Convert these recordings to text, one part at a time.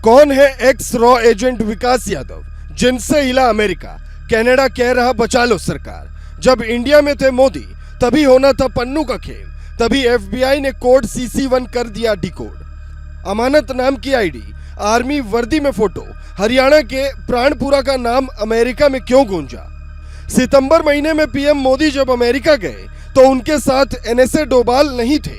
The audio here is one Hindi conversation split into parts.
कौन है एक्स रॉ एजेंट विकास यादव, जिनसे हिला अमेरिका? कनाडा कह रहा बचा लो सरकार। जब इंडिया में थे मोदी तभी होना था पन्नू का खेल, तभी एफबीआई ने कोड CC1 कर दिया डिकोड। अमानत नाम की आईडी, आर्मी वर्दी में फोटो, हरियाणा के प्राणपुरा का नाम अमेरिका में क्यों गूंजा? सितंबर महीने में पीएम मोदी जब अमेरिका गए तो उनके साथ NSA डोभाल नहीं थे।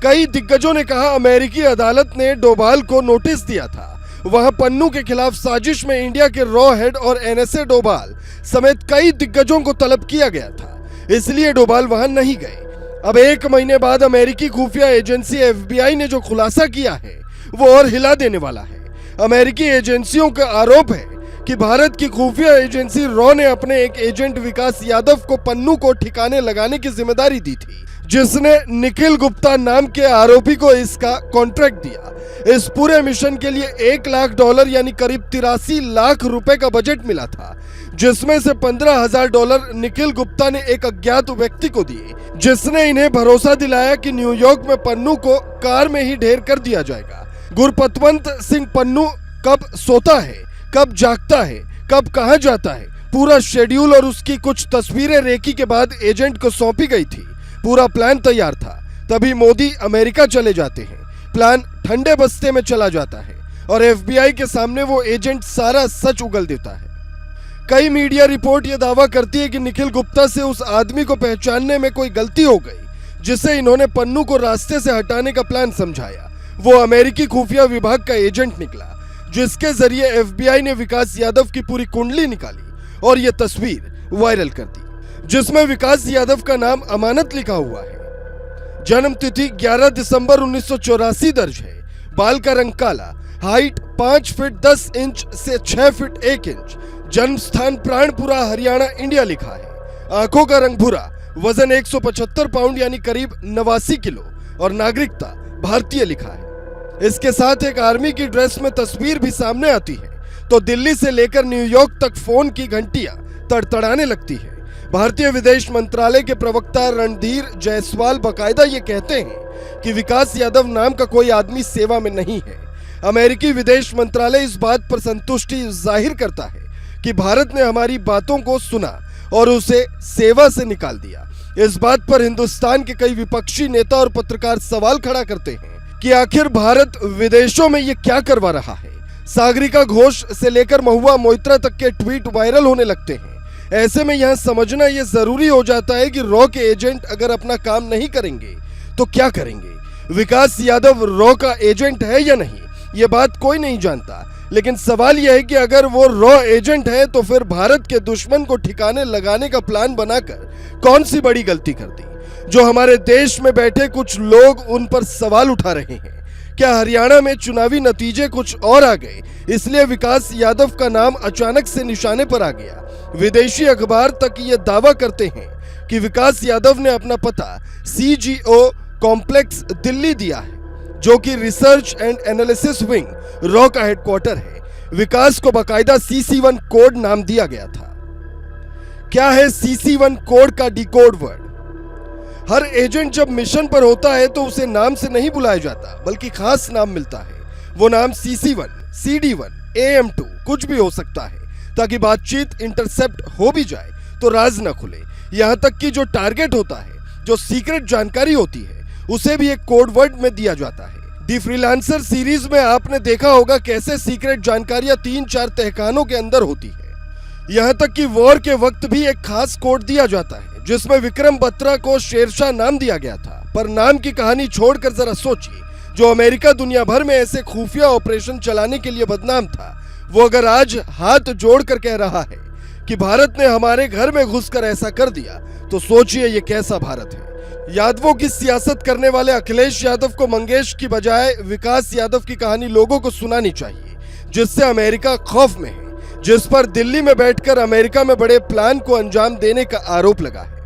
कई दिग्गजों ने कहा अमेरिकी अदालत ने डोभाल को नोटिस दिया था। वहां पन्नू के खिलाफ साजिश में इंडिया के रॉ हेड और NSA डोभाल समेत कई दिग्गजों को तलब किया गया था, इसलिए डोभाल वहां नहीं गए। अब एक महीने बाद अमेरिकी खुफिया एजेंसी FBI ने जो खुलासा किया है वो और हिला देने वाला है। अमेरिकी एजेंसियों का आरोप है कि भारत की खुफिया एजेंसी रॉ ने अपने एक एजेंट विकास यादव को पन्नू को ठिकाने लगाने की जिम्मेदारी दी थी, जिसने निखिल गुप्ता नाम के आरोपी को इसका कॉन्ट्रैक्ट दिया। इस पूरे मिशन के लिए $1 लाख यानी करीब 83 लाख रुपए का बजट मिला था, जिसमें से $15,000 निखिल गुप्ता ने एक अज्ञात व्यक्ति को दिए, जिसने इन्हें भरोसा दिलाया कि न्यूयॉर्क में पन्नू को कार में ही ढेर कर दिया जाएगा। गुरपतवंत सिंह पन्नू कब सोता है, कब जागता है, कब कहां जाता है, पूरा शेड्यूल और उसकी कुछ तस्वीरें रेकी के बाद एजेंट को सौंपी गई थी। पूरा प्लान तैयार था, तभी मोदी अमेरिका चले जाते हैं। प्लान ठंडे बस्ते में चला जाता है और FBI के सामने वो एजेंट सारा सच उगल देता है। कई मीडिया रिपोर्ट ये दावा करती है कि निखिल गुप्ता से उस आदमी को पहचानने में कोई गलती हो गई, जिसे इन्होंने पन्नू को रास्ते से हटाने का प्लान समझाया। वो अमेरिकी खुफिया विभाग का एजेंट निकला, जिसके जरिए FBI ने विकास यादव की पूरी कुंडली निकाली और ये तस्वीर वायरल कर दी, जिसमें विकास यादव का नाम अमानत लिखा हुआ है। जन्म तिथि 11 दिसंबर 1984 दर्ज है। बाल का रंग काला, हाइट 5 फीट 10 इंच से 6 फीट 1 इंच, जन्म स्थान प्राणपुरा हरियाणा इंडिया लिखा है। आंखों का रंग भूरा, वजन 175 पाउंड यानी करीब 89 किलो और नागरिकता भारतीय लिखा है। इसके साथ एक आर्मी की ड्रेस में तस्वीर भी सामने आती है तो दिल्ली से लेकर न्यूयॉर्क तक फोन की घंटियां तड़तड़ाने लगती है। भारतीय विदेश मंत्रालय के प्रवक्ता रणधीर जायसवाल बकायदा ये कहते हैं कि विकास यादव नाम का कोई आदमी सेवा में नहीं है। अमेरिकी विदेश मंत्रालय इस बात पर संतुष्टि जाहिर करता है कि भारत ने हमारी बातों को सुना और उसे सेवा से निकाल दिया। इस बात पर हिंदुस्तान के कई विपक्षी नेता और पत्रकार सवाल खड़ा करते हैं कि आखिर भारत विदेशों में ये क्या करवा रहा है। सागरिका घोष से लेकर महुआ मोइत्रा तक के ट्वीट वायरल होने लगते हैं। ऐसे में यहां समझना यह जरूरी हो जाता है कि रॉ के एजेंट अगर अपना काम नहीं करेंगे तो क्या करेंगे। विकास यादव रॉ का एजेंट है या नहीं, ये बात कोई नहीं जानता, लेकिन सवाल यह है कि अगर वो रॉ एजेंट है तो फिर भारत के दुश्मन को ठिकाने लगाने का प्लान बनाकर कौन सी बड़ी गलती कर दी, जो हमारे देश में बैठे कुछ लोग उन पर सवाल उठा रहे हैं। क्या हरियाणा में चुनावी नतीजे कुछ और आ गए, इसलिए विकास यादव का नाम अचानक से निशाने पर आ गया? विदेशी अखबार तक ये दावा करते हैं कि विकास यादव ने अपना पता CGO कॉम्प्लेक्स दिल्ली दिया है, जो कि research and analysis wing raw का हेडक्वार्टर है। विकास को बाकायदा CC1 कोड नाम दिया गया था। क्या है CC1 कोड का डिकोड वर्ड? हर एजेंट जब मिशन पर होता है तो उसे नाम से नहीं बुलाया जाता, बल्कि खास नाम मिलता है। वो नाम CC1, CD1, AM2 कुछ भी हो सकता है, ताकि बातचीत इंटरसेप्ट हो भी जाए तो राज न खुले। यहाँ तक कि जो टारगेट होता है, जो सीक्रेट जानकारी होती है, उसे भी एक कोड वर्ड में दिया जाता है। दी फ्रीलांसर सीरीज में आपने देखा होगा कैसे सीक्रेट जानकारियां 3-4 तहखानों के अंदर होती है। यहाँ तक कि वॉर के वक्त भी एक खास कोड दिया जाता है, जिसमें विक्रम बत्रा को शेरशाह नाम दिया गया था। पर नाम की कहानी छोड़कर जरा सोचिए, जो अमेरिका दुनिया भर में ऐसे खुफिया ऑपरेशन चलाने के लिए बदनाम था, वो अगर आज हाथ जोड़कर कह रहा है कि भारत ने हमारे घर में घुसकर ऐसा कर दिया, तो सोचिए ये कैसा भारत है। यादवों की सियासत करने वाले अखिलेश यादव को मंगेश की बजाय विकास यादव की कहानी लोगों को सुनानी चाहिए, जिससे अमेरिका खौफ में है, जिस पर दिल्ली में बैठकर अमेरिका में बड़े प्लान को अंजाम देने का आरोप लगा है।